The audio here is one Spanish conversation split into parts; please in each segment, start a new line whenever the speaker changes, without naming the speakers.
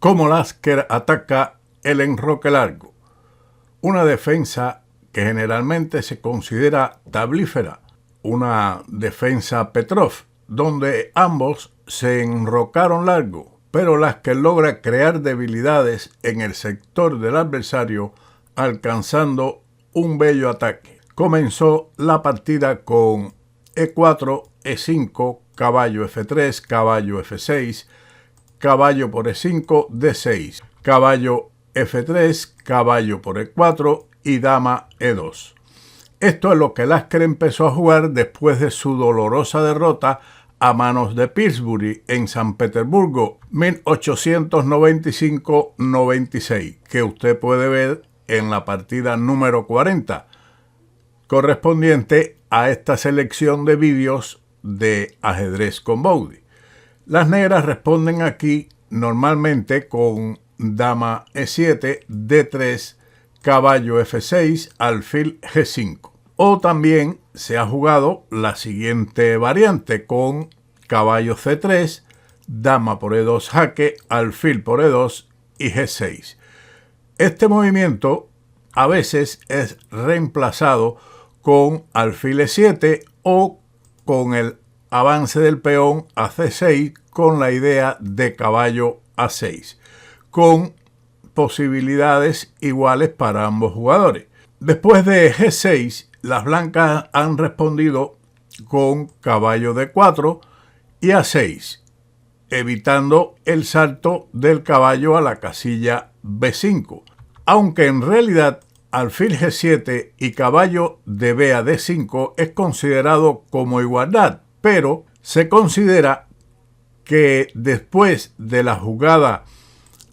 cómo Lasker ataca el enroque largo, una defensa que generalmente se considera tablífera, una defensa Petrov, donde ambos se enrocaron largo, pero Lasker logra crear debilidades en el sector del adversario, alcanzando un bello ataque. Comenzó la partida con E4, E5, caballo F3, caballo F6, caballo por E5, D6, caballo F3, caballo por E4 y dama E2. Esto es lo que Lasker empezó a jugar después de su dolorosa derrota a manos de Pillsbury en San Petersburgo 1895-96, que usted puede ver en la partida número 40, correspondiente a esta selección de vídeos de ajedrez con Bowdy. Las negras responden aquí normalmente con dama E7, D3, caballo F6, alfil G5. O también se ha jugado la siguiente variante con caballo C3, dama por E2 jaque, alfil por E2 y G6. Este movimiento a veces es reemplazado con alfil E7 o con el avance del peón a C6 con la idea de caballo A6, con posibilidades iguales para ambos jugadores. Después de G6, las blancas han respondido con caballo D4 y A6, evitando el salto del caballo a la casilla B5, aunque en realidad alfil G7 y caballo de B a D5 es considerado como igualdad, pero se considera que después de la jugada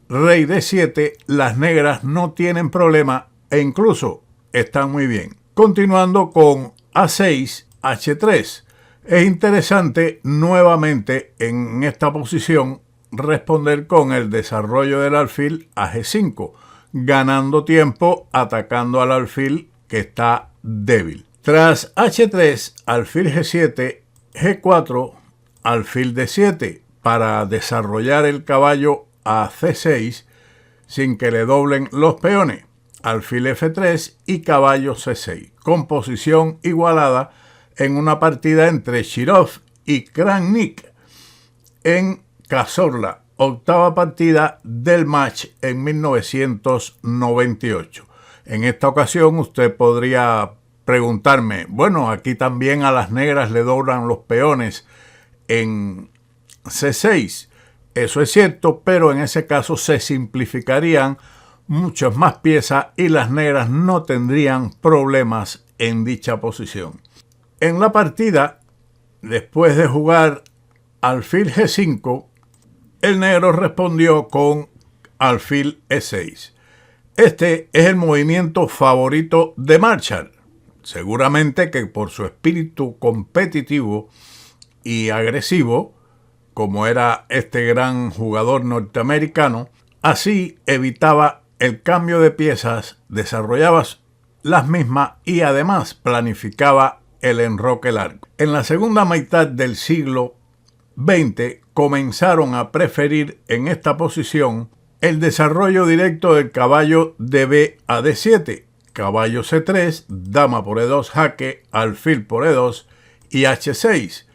rey D7, las negras no tienen problema e incluso están muy bien. Continuando con A6, H3. Es interesante nuevamente en esta posición responder con el desarrollo del alfil a G5, ganando tiempo atacando al alfil que está débil. Tras H3, alfil G7, G4, alfil D7 para desarrollar el caballo a C6 sin que le doblen los peones, alfil F3 y caballo C6, con posición igualada en una partida entre Shirov y Kramnik en Cazorla, octava partida del match en 1998. En esta ocasión usted podría preguntarme, bueno, aquí también a las negras le doblan los peones en C6. Eso es cierto, pero en ese caso se simplificarían muchas más piezas y las negras no tendrían problemas en dicha posición. En la partida, después de jugar alfil G5, el negro respondió con alfil E6. Este es el movimiento favorito de Marshall, seguramente que por su espíritu competitivo y agresivo, como era este gran jugador norteamericano, así evitaba el cambio de piezas, desarrollaba las mismas y además planificaba el enroque largo. En la segunda mitad del siglo XX comenzaron a preferir en esta posición el desarrollo directo del caballo de B a D7, caballo C3, dama por E2 jaque, alfil por E2 y H6.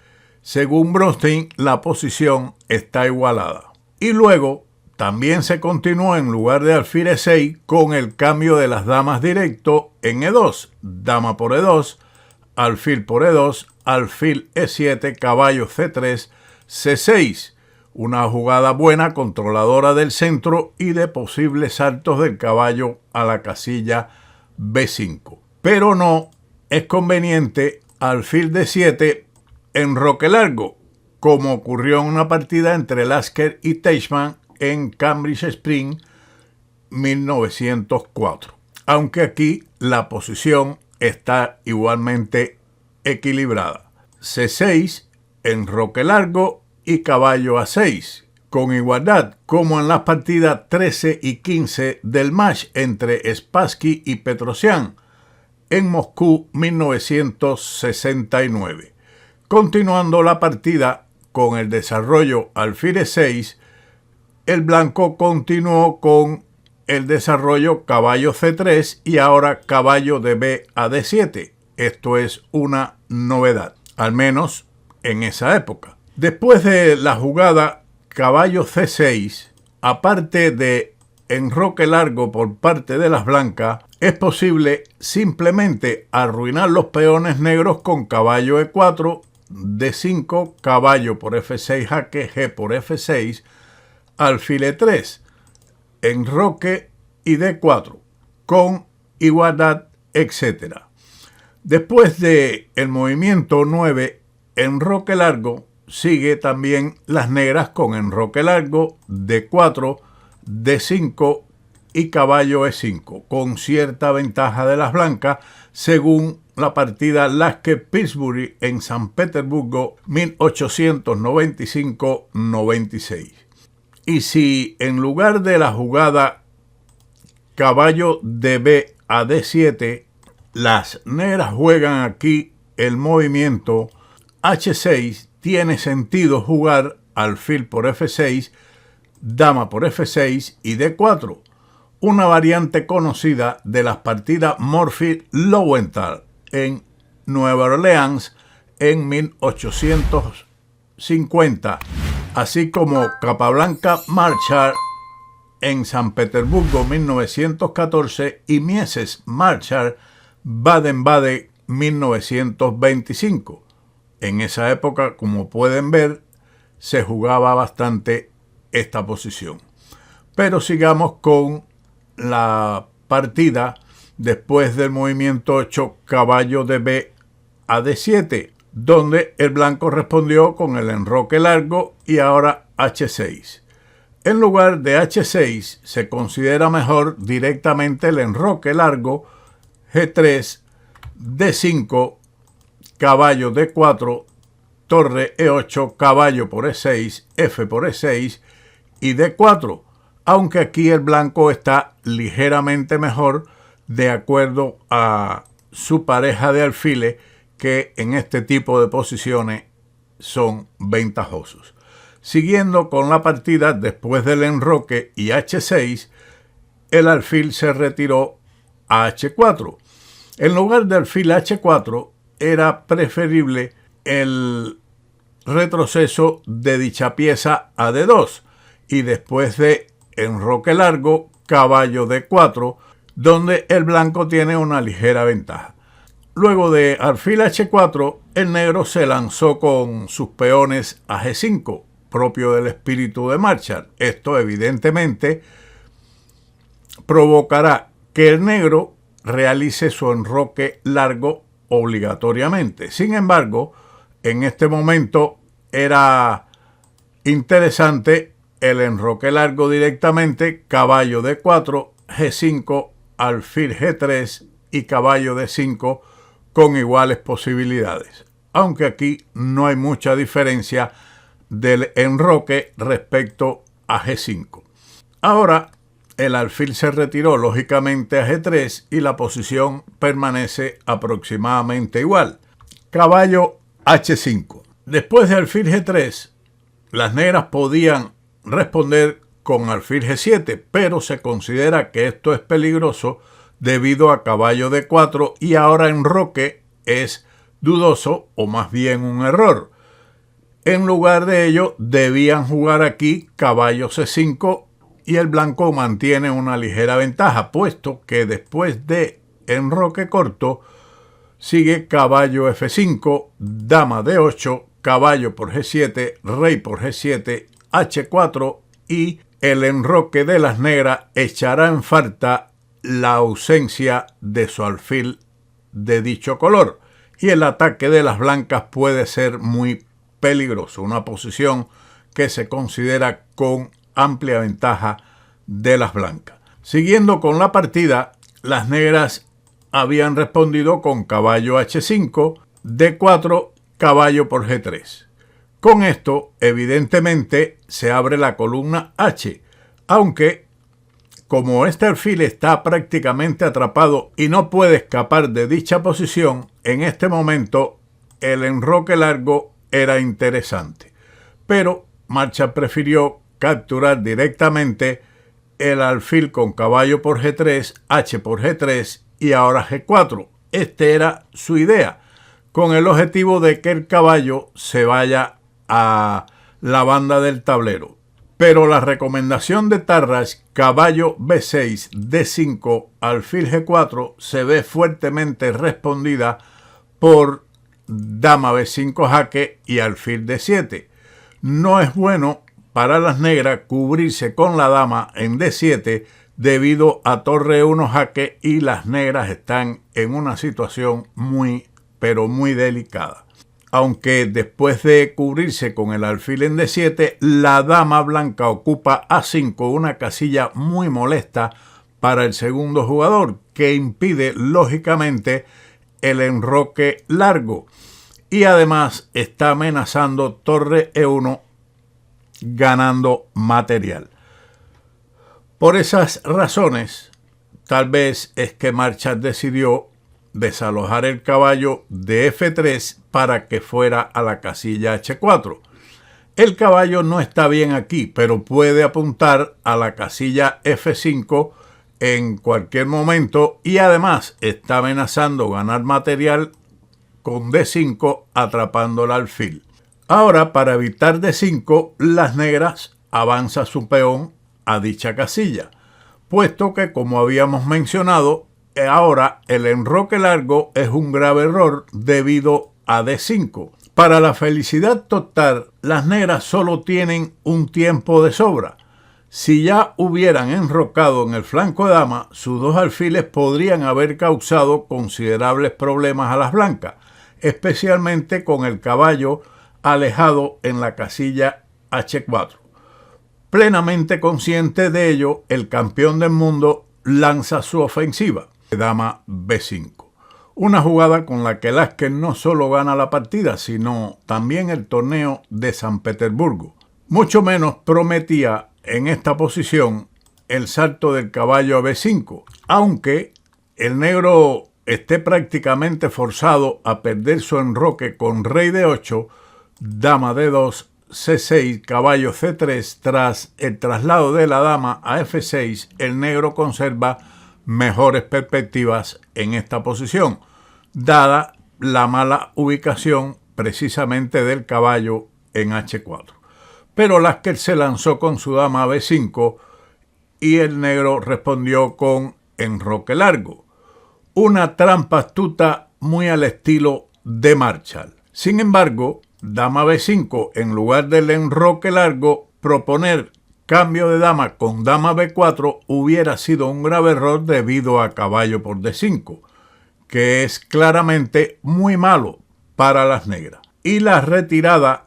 Según Bronstein, la posición está igualada. Y luego también se continuó en lugar de alfil E6 con el cambio de las damas directo en E2, dama por E2, alfil por E2, alfil E7, caballo C3, C6, una jugada buena controladora del centro y de posibles saltos del caballo a la casilla B5. Pero no es conveniente alfil D7 enroque largo, como ocurrió en una partida entre Lasker y Teichmann en Cambridge Spring 1904. Aunque aquí la posición está igualmente equilibrada. C6, enroque largo y caballo A6, con igualdad, como en las partidas 13 y 15 del match entre Spassky y Petrosian en Moscú 1969. Continuando la partida con el desarrollo alfil E6, el blanco continuó con el desarrollo caballo C3 y ahora caballo de B a D7. Esto es una novedad, al menos en esa época. Después de la jugada caballo C6, aparte de enroque largo por parte de las blancas, es posible simplemente arruinar los peones negros con caballo E4, D5, caballo por F6 jaque, G por F6, alfil E3, enroque y D4, con igualdad, etc. Después de el movimiento 9, enroque largo, sigue también las negras con enroque largo, D4, D5 y caballo E5, con cierta ventaja de las blancas, según la partida Lasker-Pillsbury en San Petersburgo 1895-96. Y si en lugar de la jugada caballo de B a D7, las negras juegan aquí el movimiento H6, tiene sentido jugar alfil por F6, dama por F6 y D4, una variante conocida de las partidas Murphy-Lowenthal en Nueva Orleans en 1850, así como Capablanca-Marshall en San Petersburgo 1914 y Mieses-Marshall Baden-Baden 1925. En esa época, como pueden ver, se jugaba bastante esta posición. Pero sigamos con la partida después del movimiento 8 caballo de B a D7, donde el blanco respondió con el enroque largo y ahora H6. En lugar de H6 se considera mejor directamente el enroque largo, G3, D5, caballo D4, torre E8, caballo por E6, F por E6 y D4, aunque aquí el blanco está ligeramente mejor de acuerdo a su pareja de alfiles, que en este tipo de posiciones son ventajosos. Siguiendo con la partida, después del enroque y H6, el alfil se retiró a H4. En lugar de alfil H4, era preferible el retroceso de dicha pieza a D2 y después de enroque largo, caballo D4, donde el blanco tiene una ligera ventaja. Luego de alfil H4, el negro se lanzó con sus peones a G5, propio del espíritu de Marshall. Esto evidentemente provocará que el negro realice su enroque largo obligatoriamente. Sin embargo, en este momento era interesante el enroque largo directamente, caballo D4, G5, alfil G3 y caballo D5 con iguales posibilidades. Aunque aquí no hay mucha diferencia del enroque respecto a G5. Ahora el alfil se retiró lógicamente a G3 y la posición permanece aproximadamente igual. Caballo H5. Después de alfil G3, las negras podían responder con alfil G7, pero se considera que esto es peligroso debido a caballo D4 y ahora enroque es dudoso o más bien un error. En lugar de ello, debían jugar aquí caballo C5 y el blanco mantiene una ligera ventaja, puesto que después de enroque corto sigue caballo F5, dama D8, caballo por G7, rey por G7, H4 y el enroque de las negras echará en falta la ausencia de su alfil de dicho color y el ataque de las blancas puede ser muy peligroso, una posición que se considera con amplia ventaja de las blancas. Siguiendo con la partida, las negras habían respondido con caballo H5, D4, caballo por G3. Con esto, evidentemente, se abre la columna H, aunque como este alfil está prácticamente atrapado y no puede escapar de dicha posición, en este momento el enroque largo era interesante. Pero Marshall prefirió capturar directamente el alfil con caballo por G3, H por G3 y ahora G4. Esta era su idea, con el objetivo de que el caballo se vaya a la banda del tablero. Pero la recomendación de Tarrasch, caballo B6, D5, alfil G4, se ve fuertemente respondida por dama B5 jaque y alfil D7. No es bueno para las negras cubrirse con la dama en D7 debido a torre 1 jaque y las negras están en una situación muy delicada. Aunque después de cubrirse con el alfil en D7, la dama blanca ocupa A5, una casilla muy molesta para el segundo jugador, que impide lógicamente el enroque largo. Y además está amenazando torre E1, ganando material. Por esas razones, tal vez es que Marchal decidió desalojar el caballo de F3 para que fuera a la casilla H4. El caballo no está bien aquí, pero puede apuntar a la casilla F5 en cualquier momento y además está amenazando ganar material con D5 atrapando el alfil. Ahora, para evitar D5, las negras avanzan su peón a dicha casilla, puesto que, como habíamos mencionado, ahora el enroque largo es un grave error debido a D5. Para la felicidad total, las negras solo tienen un tiempo de sobra. Si ya hubieran enrocado en el flanco de dama, sus dos alfiles podrían haber causado considerables problemas a las blancas, especialmente con el caballo alejado en la casilla H4. Plenamente consciente de ello, el campeón del mundo lanza su ofensiva, dama B5. Una jugada con la que Lasker no solo gana la partida, sino también el torneo de San Petersburgo. Mucho menos prometía en esta posición el salto del caballo a B5, aunque el negro esté prácticamente forzado a perder su enroque con rey D8, dama D2, C6, caballo C3. Tras el traslado de la dama a F6, el negro conserva mejores perspectivas en esta posición, dada la mala ubicación precisamente del caballo en H4. Pero Lasker se lanzó con su dama a B5 y el negro respondió con enroque largo, una trampa astuta muy al estilo de Marchal. Sin embargo, dama B5, en lugar del enroque largo, proponer cambio de dama con dama B4 hubiera sido un grave error debido a caballo por D5, que es claramente muy malo para las negras. Y la retirada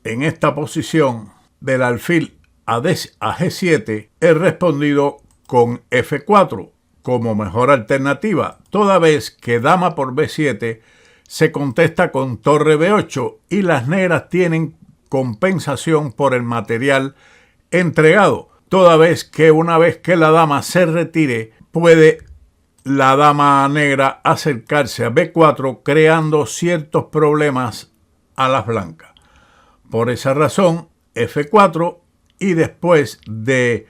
en esta posición del alfil a G7 es respondido con F4 como mejor alternativa, toda vez que dama por B7 se contesta con torre B8 y las negras tienen compensación por el material entregado, toda vez que una vez que la dama se retire, puede la dama negra acercarse a B4 creando ciertos problemas a las blancas. Por esa razón, F4 y después de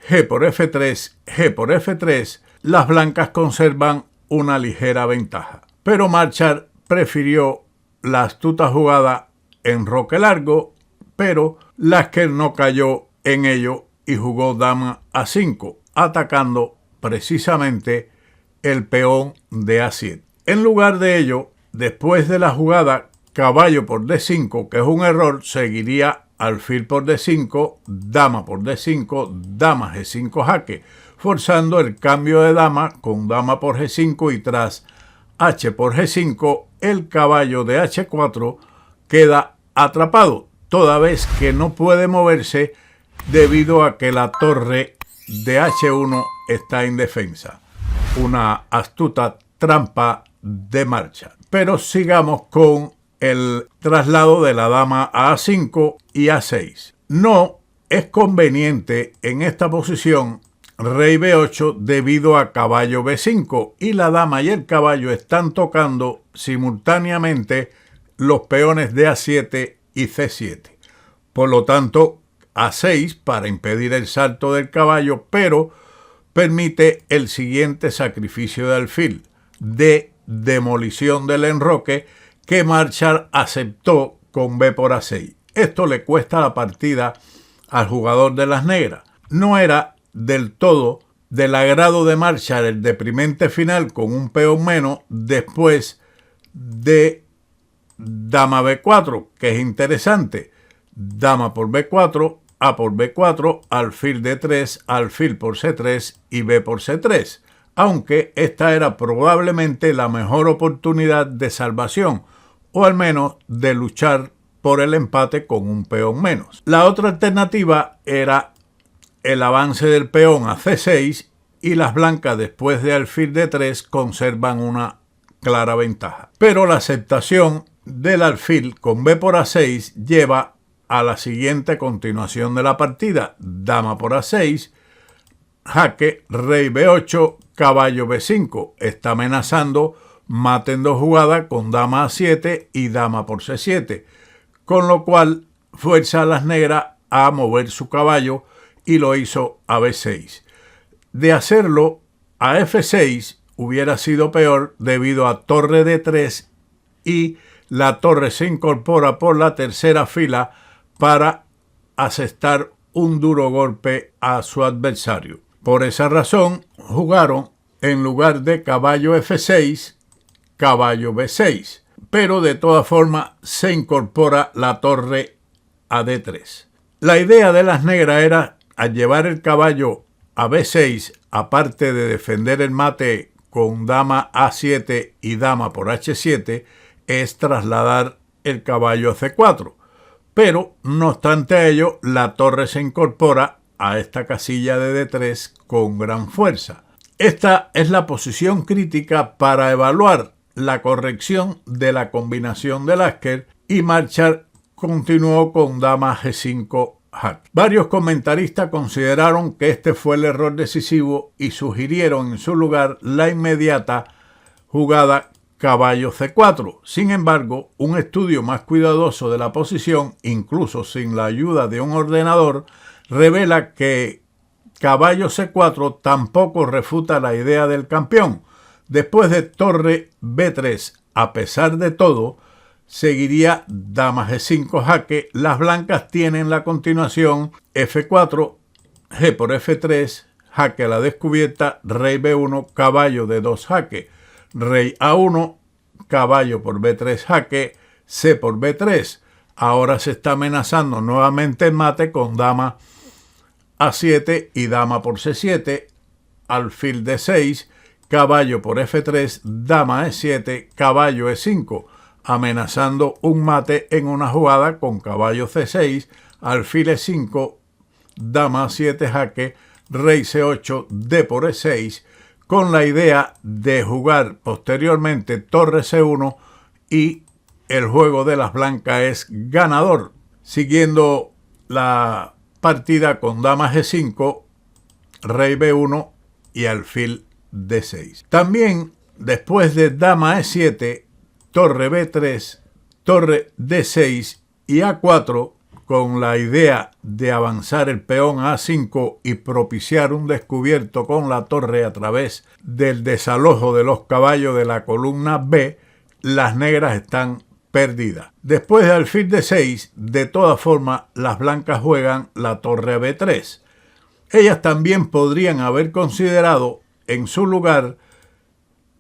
G por F3, G por F3, las blancas conservan una ligera ventaja. Pero Marchal prefirió la astuta jugada enroque largo, pero Lasker no cayó en ello y jugó dama A5, atacando precisamente el peón de A7. En lugar de ello, después de la jugada caballo por D5, que es un error, seguiría alfil por D5, dama por D5, dama G5 jaque, forzando el cambio de dama con dama por G5 y tras H por G5, el caballo de H4 queda atrapado, toda vez que no puede moverse debido a que la torre de H1 está indefensa. Una astuta trampa de Marchal. Pero sigamos con el traslado de la dama a A5 y A6. No es conveniente en esta posición rey B8 debido a caballo B5 y la dama y el caballo están tocando simultáneamente los peones de A7 y C7. Por lo tanto, A6 para impedir el salto del caballo, pero permite el siguiente sacrificio de alfil, de demolición del enroque, que Marshall aceptó con B por A6. Esto le cuesta la partida al jugador de las negras. No era del todo del agrado de Marshall el deprimente final con un peón menos después de dama B4, que es interesante. Dama por B4, A por B4, alfil D3, alfil por C3 y B por C3. Aunque esta era probablemente la mejor oportunidad de salvación, o al menos de luchar por el empate con un peón menos. La otra alternativa era el avance del peón a C6 y las blancas después de alfil D3 conservan una clara ventaja. Pero la aceptación del alfil con B por A6 lleva a la siguiente continuación de la partida: dama por A6, jaque, rey B8, caballo B5. Está amenazando mate en dos jugadas con dama A7 y dama por C7, con lo cual fuerza a las negras a mover su caballo y lo hizo a B6. De hacerlo a F6 hubiera sido peor debido a torre D3 y la torre se incorpora por la tercera fila para asestar un duro golpe a su adversario. Por esa razón jugaron en lugar de caballo F6, caballo B6, pero de todas formas se incorpora la torre a D3. La idea de las negras era, al llevar el caballo a B6, aparte de defender el mate con dama A7 y dama por H7, es trasladar el caballo a C4. Pero, no obstante ello, la torre se incorpora a esta casilla de D3 con gran fuerza. Esta es la posición crítica para evaluar la corrección de la combinación de Lasker, y Marshall continuó con dama G5 jaque. Varios comentaristas consideraron que este fue el error decisivo y sugirieron en su lugar la inmediata jugada caballo C4. Sin embargo, un estudio más cuidadoso de la posición, incluso sin la ayuda de un ordenador, revela que caballo C4 tampoco refuta la idea del campeón. Después de torre B3, a pesar de todo, seguiría dama G5 jaque. Las blancas tienen la continuación F4, G por F3, jaque a la descubierta, rey B1, caballo D2 jaque, rey A1, caballo por B3 jaque, C por B3. Ahora se está amenazando nuevamente el mate con dama A7 y dama por C7, alfil D6, caballo por F3, dama E7, caballo E5, amenazando un mate en una jugada con caballo C6, alfil E5, dama A7 jaque, rey C8, D por E6, con la idea de jugar posteriormente torre C1 y el juego de las blancas es ganador, siguiendo la partida con dama G5, rey B1 y alfil D6. También después de dama E7, torre B3, torre D6 y A4, con la idea de avanzar el peón a A5 y propiciar un descubierto con la torre a través del desalojo de los caballos de la columna B, las negras están perdidas. Después de alfil D6, de todas formas, las blancas juegan la torre a B3. Ellas también podrían haber considerado en su lugar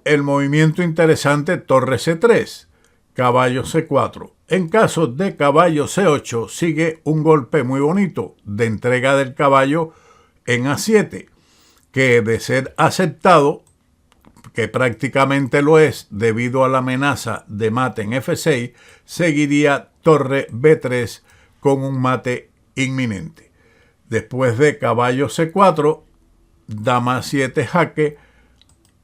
el movimiento interesante torre C3, caballo C4. En caso de caballo C8 sigue un golpe muy bonito de entrega del caballo en A7, que de ser aceptado, que prácticamente lo es debido a la amenaza de mate en F6, seguiría torre B3 con un mate inminente. Después de caballo C4, dama 7 jaque,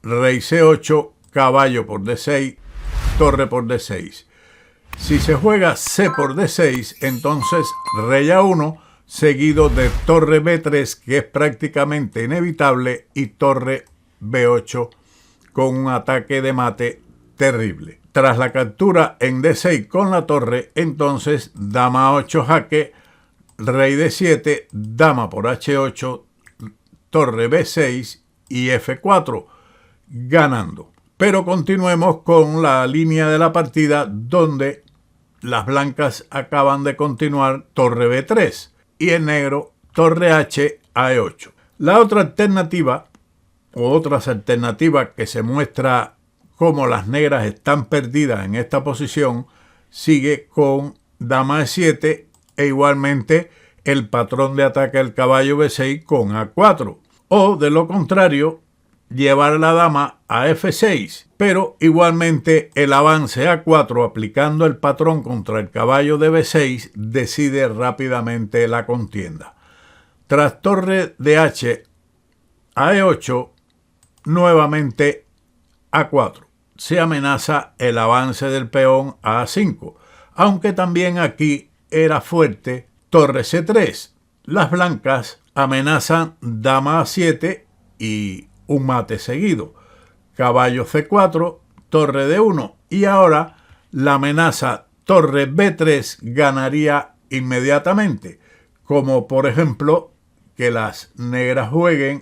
rey C8, caballo por D6, torre por D6. Si se juega C por D6, entonces rey A1 seguido de torre B3, que es prácticamente inevitable, y torre B8 con un ataque de mate terrible. Tras la captura en D6 con la torre, entonces dama A8 jaque, rey D7, dama por H8, torre B6 y F4, ganando. Pero continuemos con la línea de la partida donde las blancas acaban de continuar torre B3 y el negro torre H a E8. La otra alternativa o otras alternativas que se muestra como las negras están perdidas en esta posición sigue con dama E7 e igualmente el patrón de ataque del caballo B6 con A4. O de lo contrario, llevar la dama a F6, pero igualmente el avance A4 aplicando el patrón contra el caballo de B6 decide rápidamente la contienda. Tras torre de H a E8, nuevamente A4. Se amenaza el avance del peón a A5, aunque también aquí era fuerte torre C3. Las blancas amenazan dama A7 y un mate seguido, caballo C4, torre D1 y ahora la amenaza torre B3 ganaría inmediatamente, como por ejemplo que las negras jueguen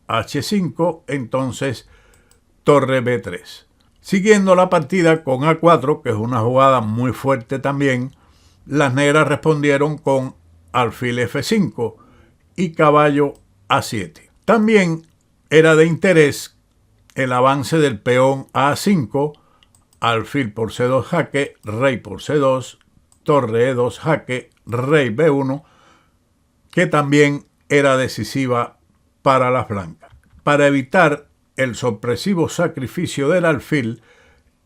H5, entonces torre B3. Siguiendo la partida con A4, que es una jugada muy fuerte también, las negras respondieron con alfil F5 y caballo A7. También era de interés el avance del peón a A5, alfil por C2 jaque, rey por C2, torre E2 jaque, rey B1, que también era decisiva para las blancas. Para evitar el sorpresivo sacrificio del alfil,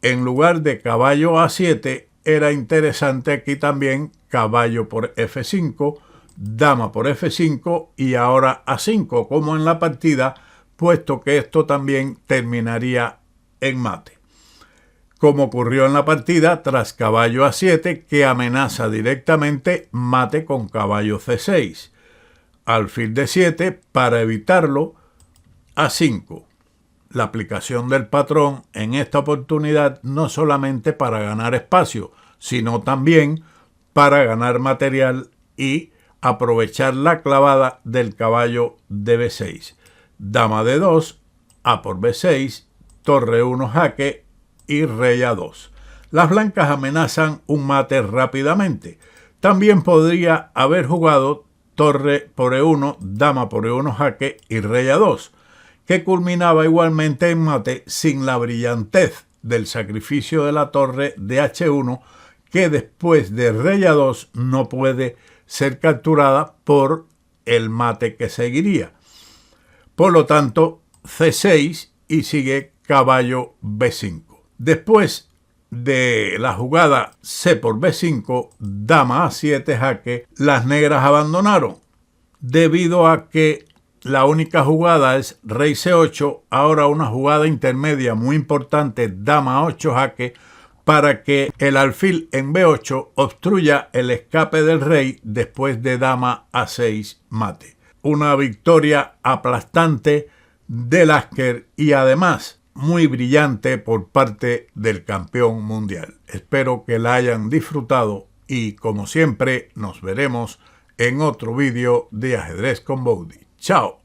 en lugar de caballo A7, era interesante aquí también caballo por F5, dama por F5 y ahora A5, como en la partida, puesto que esto también terminaría en mate. Como ocurrió en la partida, tras caballo A7, que amenaza directamente mate con caballo C6. Alfil D7, para evitarlo, A5. La aplicación del patrón en esta oportunidad no solamente para ganar espacio, sino también para ganar material y aprovechar la clavada del caballo de B6. Dama D2, A por B6, torre 1 jaque y rey A2. Las blancas amenazan un mate rápidamente. También podría haber jugado torre por E1, dama por E1 jaque y rey A2, que culminaba igualmente en mate sin la brillantez del sacrificio de la torre de H1, que después de rey A2 no puede ser capturada por el mate que seguiría. Por lo tanto, C6 y sigue caballo B5. Después de la jugada C por B5, dama A7 jaque, las negras abandonaron. Debido a que la única jugada es rey C8, ahora una jugada intermedia muy importante, dama 8 jaque, para que el alfil en B8 obstruya el escape del rey después de dama A6 mate. Una victoria aplastante de Lasker y además muy brillante por parte del campeón mundial. Espero que la hayan disfrutado y como siempre nos veremos en otro vídeo de Ajedrez con Bowdy. ¡Chao!